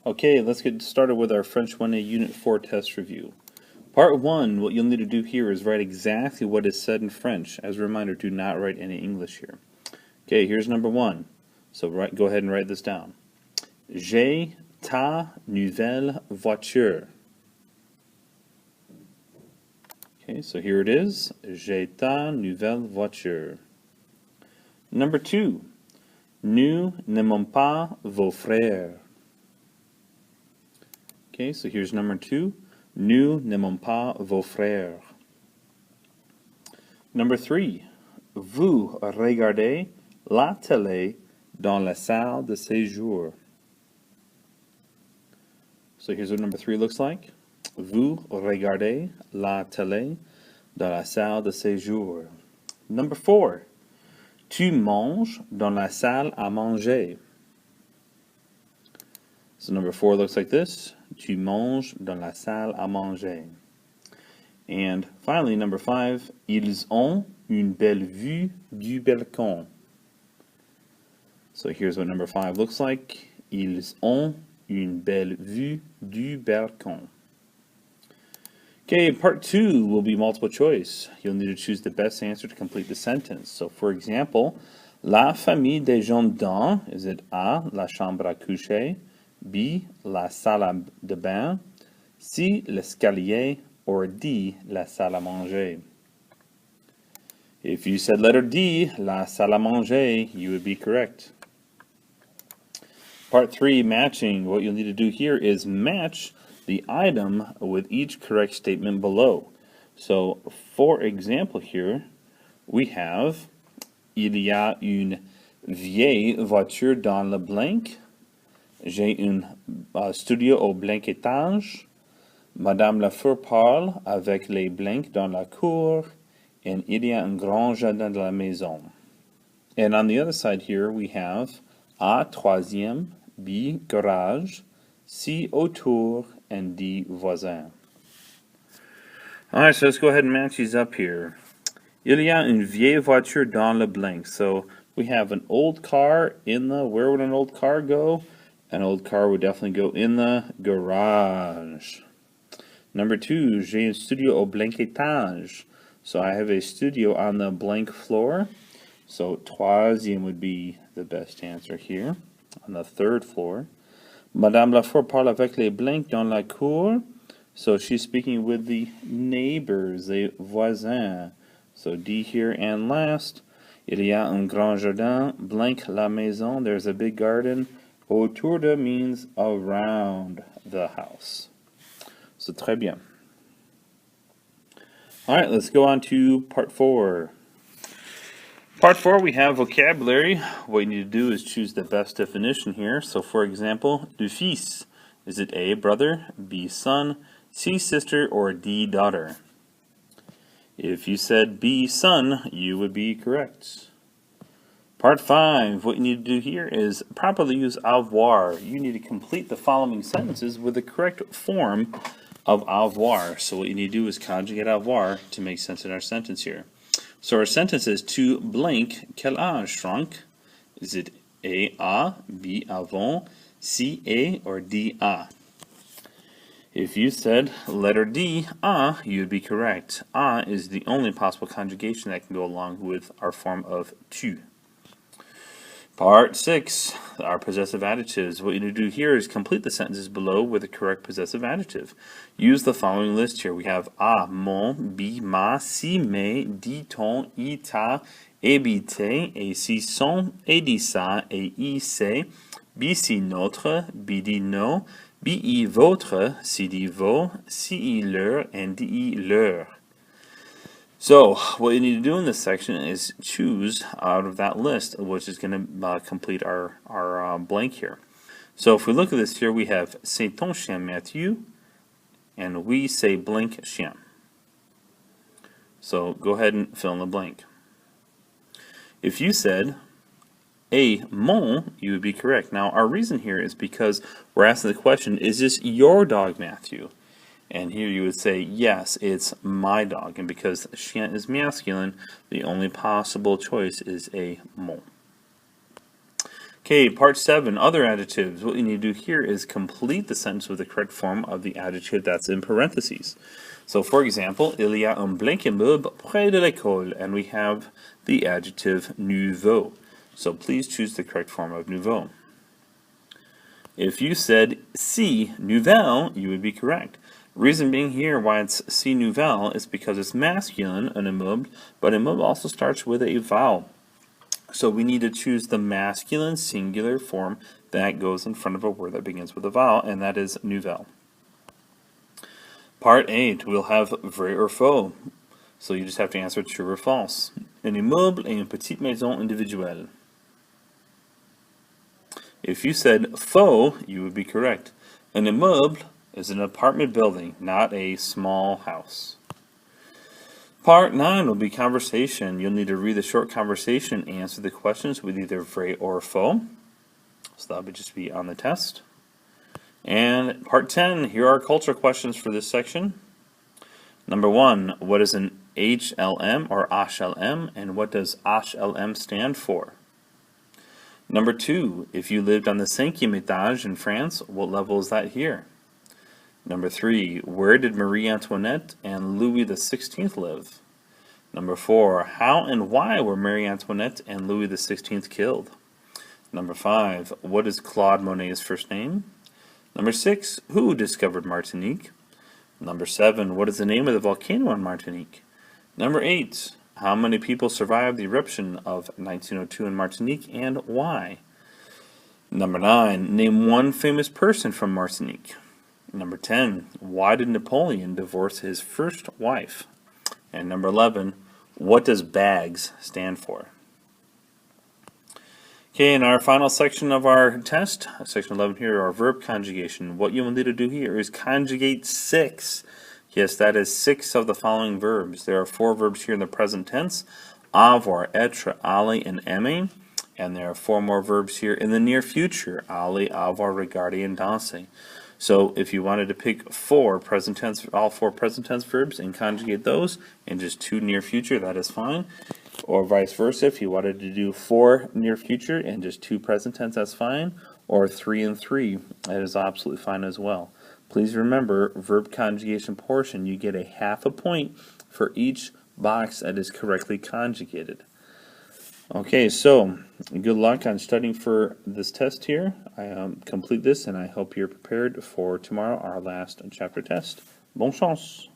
Okay, let's get started with our French 1A Unit 4 test review. Part 1, what you'll need to do here is write exactly what is said in French. As a reminder, do not write any English here. Okay, here's number 1. So go ahead and write this down. J'ai ta nouvelle voiture. Okay, so here it is. J'ai ta nouvelle voiture. Number 2. Nous n'aimons pas vos frères. Okay, so here's number 2. Nous n'aimons pas vos frères. Number 3. Vous regardez la télé dans la salle de séjour. So here's what number 3 looks like. Vous regardez la télé dans la salle de séjour. Number 4. Tu manges dans la salle à manger. So number 4 looks like this. Tu manges dans la salle à manger. And finally, number 5, ils ont une belle vue du balcon. So here's what number 5 looks like. Ils ont une belle vue du balcon. Okay, part 2 will be multiple choice. You'll need to choose the best answer to complete the sentence. So for example, la famille Desjardins, is it A, la chambre à coucher, B, la salle de bain, C, l'escalier, or D, la salle à manger? If you said letter D, la salle à manger, you would be correct. Part 3, matching. What you'll need to do here is match the item with each correct statement below. So, for example here, we have il y a une vieille voiture dans le blanc. J'ai un studio au blanc étage. Madame Lafleur parle avec les blancs dans la cour. And il y a un grand jardin de la maison. And on the other side here, we have A, troisième, B, garage, C, autour, and D, voisin. Alright, so let's go ahead and match these up here. Il y a une vieille voiture dans le blanc. So we have an old car in the, where would an old car go? An old car would definitely go in the garage. Number 2, j'ai un studio au blanc étage. So I have a studio on the blank floor. So troisième would be the best answer here, on the 3rd floor. Madame Lafleur parle avec les blancs dans la cour. So she's speaking with the neighbors, the voisins. So D here. And last, il y a un grand jardin, blank la maison, there's a big garden. Autour de means around the house. So très bien. Alright, let's go on to part 4. Part 4, we have vocabulary. What you need to do is choose the best definition here. So for example, du fils. Is it A, brother, B, son, C, sister, or D, daughter? If you said B, son, you would be correct. Part 5, what you need to do here is properly use avoir. You need to complete the following sentences with the correct form of avoir. So what you need to do is conjugate avoir to make sense in our sentence here. So our sentence is to blank quel âge, Franck? Is it A, B, avant, C, A, or D, A? If you said letter D, A, you would be correct. A is the only possible conjugation that can go along with our form of tu. Part 6, our possessive adjectives. What you need to do here is complete the sentences below with the correct possessive adjective. Use the following list here. We have A, mon, B, ma, si, mes, dit, ton, I, ta, habité, et si, son, et dit ça, et I, c'est, B, si, notre, B, dit, no, B, I, votre, C, dit, vos, C, I, leur, and D, I, leur. So, what you need to do in this section is choose out of that list, which is going to complete our blank here. So, if we look at this here, we have c'est ton chien, Matthew, and we say blank chien. So, go ahead and fill in the blank. If you said A, mon, you would be correct. Now, our reason here is because we're asking the question, is this your dog, Matthew? And here you would say, yes, it's my dog. And because chien is masculine, the only possible choice is a mon. Okay, part 7, other adjectives. What you need to do here is complete the sentence with the correct form of the adjective that's in parentheses. So, for example, il y a un blanc immeuble près de l'école, and we have the adjective nouveau. So please choose the correct form of nouveau. If you said si nouvelle, you would be correct. Reason being here why it's si nouvelle is because it's masculine, an immeuble, but immeuble also starts with a vowel. So we need to choose the masculine singular form that goes in front of a word that begins with a vowel, and that is nouvelle. Part 8, we'll have vrai or faux. So you just have to answer true or false. Un immeuble est une petite maison individuelle. If you said faux, you would be correct. An immeuble is an apartment building, not a small house. Part 9 will be conversation. You'll need to read the short conversation and answer the questions with either vrai or faux. So that would just be on the test. And part 10, here are culture questions for this section. Number 1, what is an HLM or HLM, and what does HLM stand for? Number 2, if you lived on the 5e étage in France, what level is that here? Number 3, where did Marie Antoinette and Louis XVI live? Number 4, how and why were Marie Antoinette and Louis XVI killed? Number 5, what is Claude Monet's first name? Number 6, who discovered Martinique? Number 7, what is the name of the volcano in Martinique? Number 8, how many people survived the eruption of 1902 in Martinique and why? Number 9, name one famous person from Martinique. Number 10, why did Napoleon divorce his first wife? And number 11, what does bags stand for? Okay, in our final section of our test, section 11 here, our verb conjugation. What you will need to do here is conjugate 6. Yes, that is 6 of the following verbs. There are 4 verbs here in the present tense, avoir, être, aller, and aimer. And there are 4 more verbs here in the near future, aller, avoir, regarder, and danser. So if you wanted to pick 4 present tense, all 4 present tense verbs and conjugate those, and just 2 near future, that is fine. Or vice versa, if you wanted to do 4 near future and just 2 present tense, that's fine. Or 3 and 3, that is absolutely fine as well. Please remember, verb conjugation portion, you get a half a point for each box that is correctly conjugated. Okay, so good luck on studying for this test here. I complete this and I hope you're prepared for tomorrow, our last chapter test. Bonne chance!